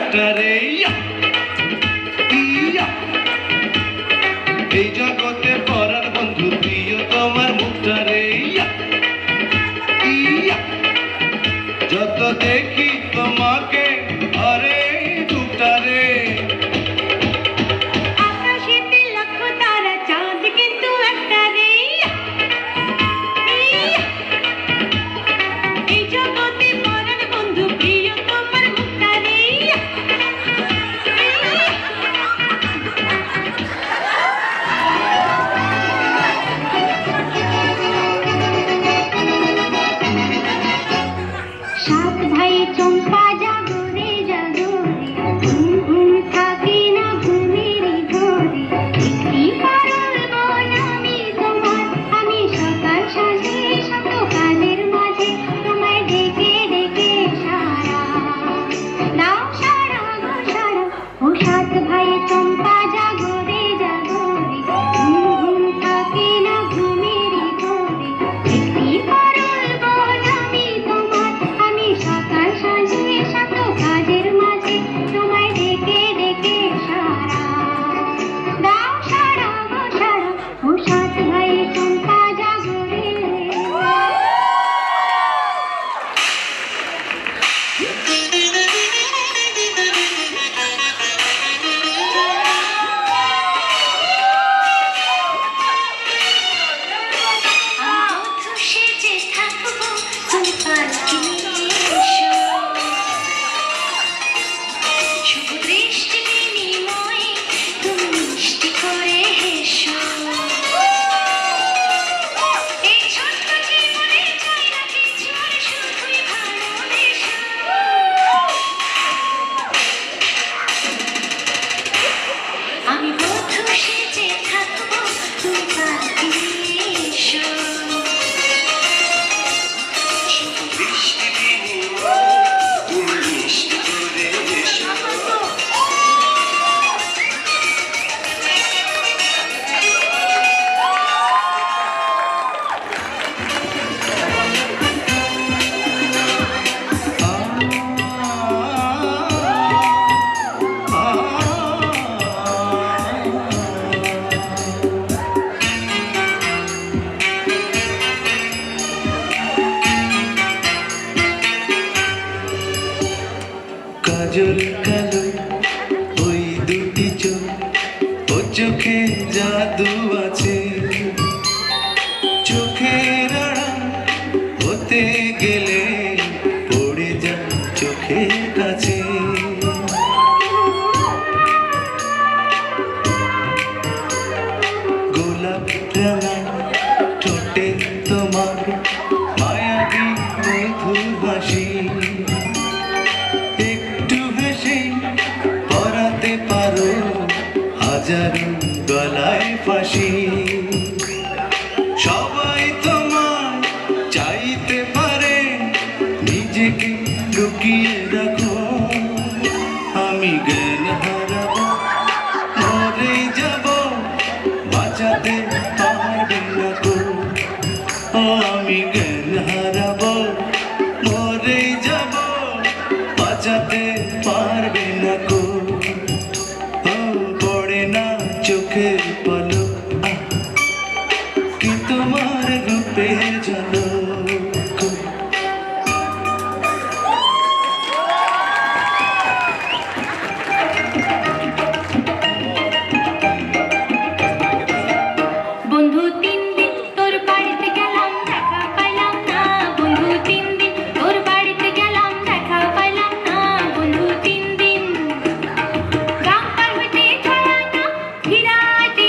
একটারে এই জগতে পরার বন্ধু প্রিয় তোমার মুখটারে যত দেখি তোমাকে আরে দুটারে আকাশেতে লাখ তারা চাঁদ কিন্তু একটা রে এই জগতে পরার বন্ধু প্রিয় তোমার মুখটা রে সাত ভাই চম্পা জাগো রে জাগো রে ঘুম ঘুম থাকি না ঘুমের ঘরে একটি পারুল বন আমি তোমার আমি সকাল সাজে শত কালের মাঝে তোমায় ডেকে ডেকে সারা দাও সারা গো সারা ও সাত ভাই চম্পা জাগো রে জাগো রে ঘুম ঘুম থাকি না ঘুমের ঘরে একটি পারুল বন আমি তোমার আমি সকাল সাজে শত কাজের মাঝে তোমায় ডেকে ডেকে সারা দাও সারা গো সারা ও সাত ভাই চম্পা জাগো রে আবদ্ধ সেজে থাকবো তুমি পালকি এসো শুভ দৃষ্টি বিনিময়ে তুমি মিষ্টি করে হেসো এই ছোট্ট জীবনে চাই না কিছু আর শুধুই ভালোবেসো আমি বদ্ধ সেজে থাকবো তুমি পালকি এসো বৃষ্টি বিনিময়ে তুমি মিষ্টি করে এসো কাজল কালো ওই দুটি চোখ ও চোখে জাদু আছে চোখের আড়াল হতে গেলে পড়ে যায় চোখের কাছে গোলাপ রাঙা ঠোঁটে তোমার মায়াবী মধুর হাসি একটু হেসে পরাতে পারো হাজারো গলায় ফাঁসি সবাই তোমার চাইতে পারে নিজেকে লুকিয়ে রাখো আমি জ্ঞান হারাবো মরে যাব বাঁচাতে পারবে না গো ও আমি জ্ঞান হারাবো মরে যাব বাঁচাতে পারবে না গো ও পড়ে না চোখের পলক কি তোমার রূপের ঝলক বন্ধু 3 দিন তোর বাড়িতে গেলাম দেখা পাইলাম না বন্ধু 3 দিন তোর বাড়িতে গেলাম দেখা পাইলাম না বন্ধু 3 দিন গ্রাম পার হইতে ছায়া না ফিরাইতে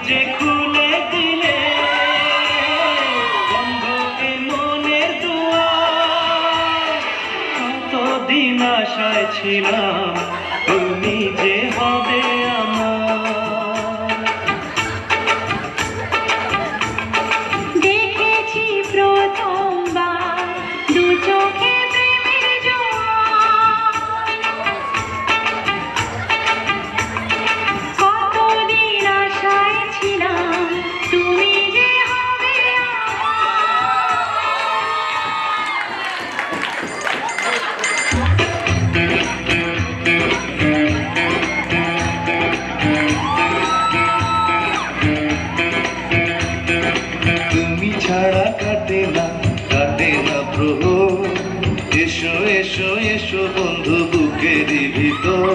যে খুলে দিলে বন্ধ এ মনের দুয়ার, কতদিন আশায় ছিলাম তুমি যে হবে আমার। দেখেছি প্রথমবার দু চোখে প্রেমের জোয়ার, কতদিন আশায় ছিলাম তুমি যে হবে তুমি ছাড়া কাটে না প্রভু, এসো এসো এসো বন্ধু বুকের ভিতর,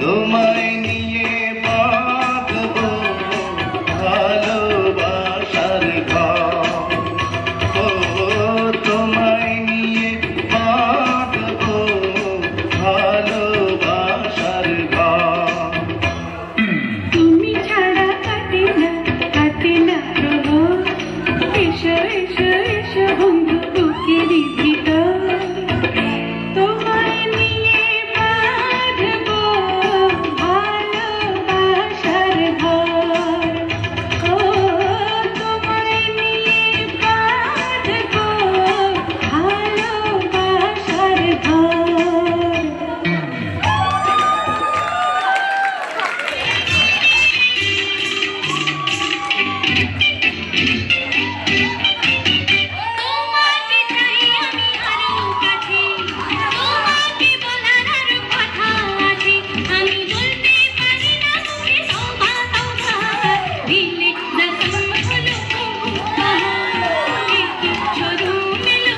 তোমায় নিয়ে বাঁধবো ভালোবাসার ঘর। ও তোমায় নিয়ে বাঁধবো ভালোবাসার ঘর। তুমি ছাড়া কাটে না প্রভু, এসো এসো এসো বন্ধু বুকের ভিতর, তোমায় নিয়ে বাঁধবো ভালোবাসার ঘর। ও তোমায় নিয়ে বাঁধবো ভালোবাসার ঘর। তোমাকে চাই আমি আরো কাছে, তোমাকে বলার আরো কথা আছে, আমি বলতে পারি না মুখে তওবা তওবা, দিলে জখম হলো কি শুরু মিলো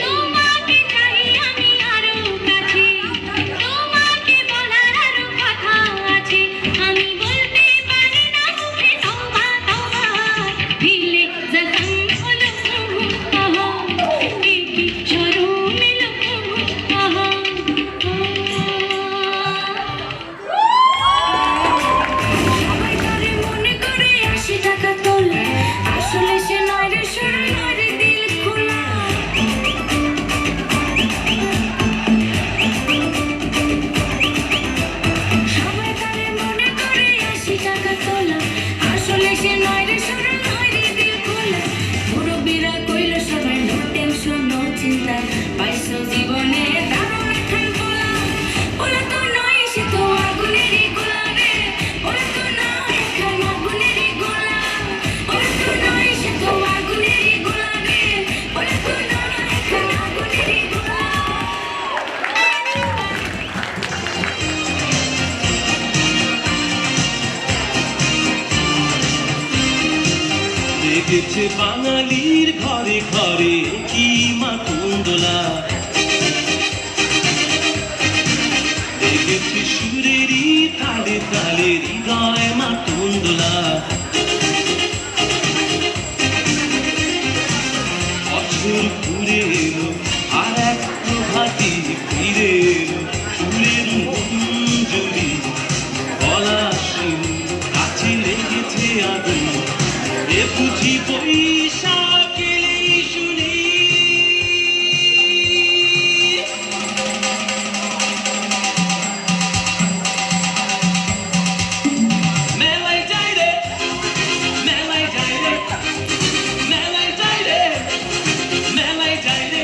তোমাকে চাই আমি আরো কাছে, তোমাকে বলার আরো কথা আছে, আমি বলতে পারি না মুখে তওবা তওবা, দিলে জখম হলো কি শুরু মিলো সবাই করে মনে করে 80 টাকা তোলা, আসলে সে নয় রে শুরু নয় রে দিল খোলা। সবাই করে মনে করে 80 টাকা তোলা, আসলে সে নয় রে শুরু নয় রে দিল খোলা। মুরব্বিরা কইলো সবাই নো টেনশন নো চিন্তা, পাইছো জীবনে দারুণ একখান পোলা। পোলা তো নয় সে তো আগুনেরই গোলা রে, পোলা তো নয় একখান আগুনেরই গোলা, পোলা তো নয় সে তো আগুনেরই গোলা রে, পোলা তো নয় একখান আগুনেরই গোলা। দেখেছে বাঙালির ঘরে ঘরে কি মাকুন্দোলা, দেখেছে সুরেরই তালে তালে হৃদয় মাকুন্দোলা। বছর ঘুরে এলো আর এক প্রভাতী ফিরে এলো, ফুলের মঞ্জুরি গলা শিল কাছে লেগেছে আগুন, এ বুঝি বৈশাখের শুনি। মেলায় যাই রে, মেলায় যাই রে, মেলায় যাই রে, মেলায় যাই রে,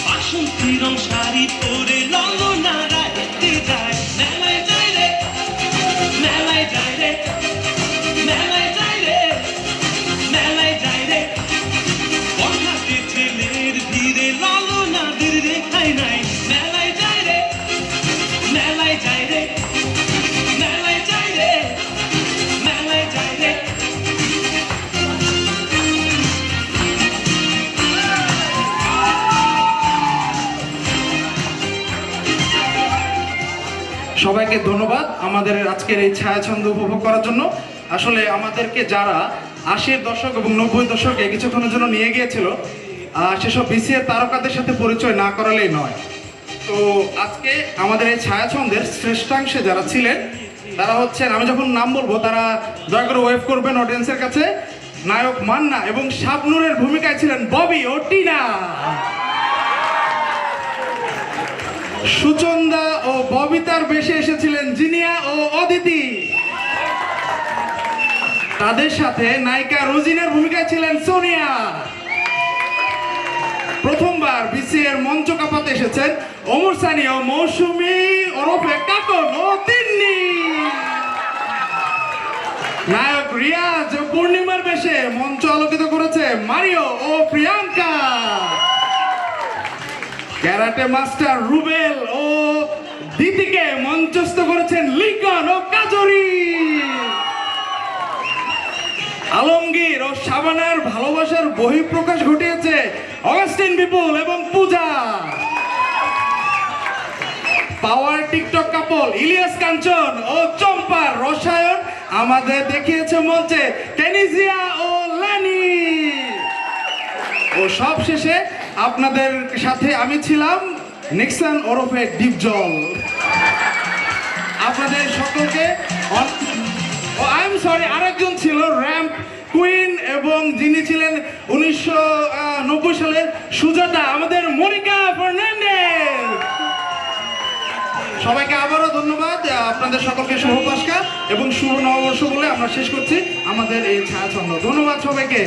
বাসন্তী রং শাড়ি পরে ললনারায় দেখতে যায়। মেলায় যাই রে, মেলায় যাই রে, মেলায় যাই রে, মেলায় যাই রে, বর্ষাতে ছেলের ভিড়ে ললনাদের রেখাই নাই। মেলায় যাই রে, মেলায় যাই রে, মেলায় যাই রে, মেলায় যাই রে। সবাইকে ধন্যবাদ আমাদের আজকের এই ছায়াছন্দ উপভোগ করার জন্য। আসলে আমাদেরকে যারা 80-এর দশক এবং 90-এর দশকে কিছুক্ষণের জন্য নিয়ে গিয়েছিল, সেসব বিসিএর তারকাদের সাথে পরিচয় না করালেই নয়। তো আজকে আমাদের এই ছায়াছন্দের শ্রেষ্ঠাংশে যারা ছিলেন তারা হচ্ছেন, আমি যখন নাম বলবো তারা দয়া করে ওয়েভ করবেন অডিয়েন্সের কাছে। নায়ক মান্না এবং শাবনূরের ভূমিকায় ছিলেন ববি ও টিনা। সুচন্দা ও ববিতার বেশে এসেছিলেন জিনিয়া ও অদিতি। তাদের সাথে নায়িকা রোজিনার ভূমিকায় ছিলেন সোনিয়া। প্রথমবার বিসিএর মঞ্চ কাঁপাতে এসেছেন ওমর সানি ও মৌসুমী ওরফে কাকন ও তিন্নি। নায়ক রিয়াজ ও পূর্ণিমার বেশে মঞ্চ আলোকিত করেছে মারিও ও প্রিয়াঙ্কা। ক্যারাটে মাস্টার রুবেল ও দিদিকে মঞ্চস্থ করেছেন লিখন ও কাজরি। আলমগীর ও শাবানার ভালোবাসার বহিঃপ্রকাশ ঘটিয়েছে অগাস্টিন বিপুল এবং পূজা। পাওয়ার টিকটক কাপল ইলিয়াস কাঞ্চন ও চম্পার রসায়ন আমাদের দেখিয়েছে মঞ্চে টেনিজিয়া ও লানি। ও সব শেষে আপনাদের সাথে আমি ছিলাম নিক্সন ওরফে ডিপজল। আপনাদের সকলকে আই এম সরি, আরেকজন ছিল র্যাম্প কুইন এবং যিনি ছিলেন 1990 সালের সুজাতা, আমাদের মনিকা ফার্নান্ডেজ। সবাইকে আবারও ধন্যবাদ। আপনাদের সকলকে শুভ পাস্কা এবং শুভ নববর্ষ বলে আমরা শেষ করছি আমাদের এই ছায়াছন্দ। ধন্যবাদ সবাইকে।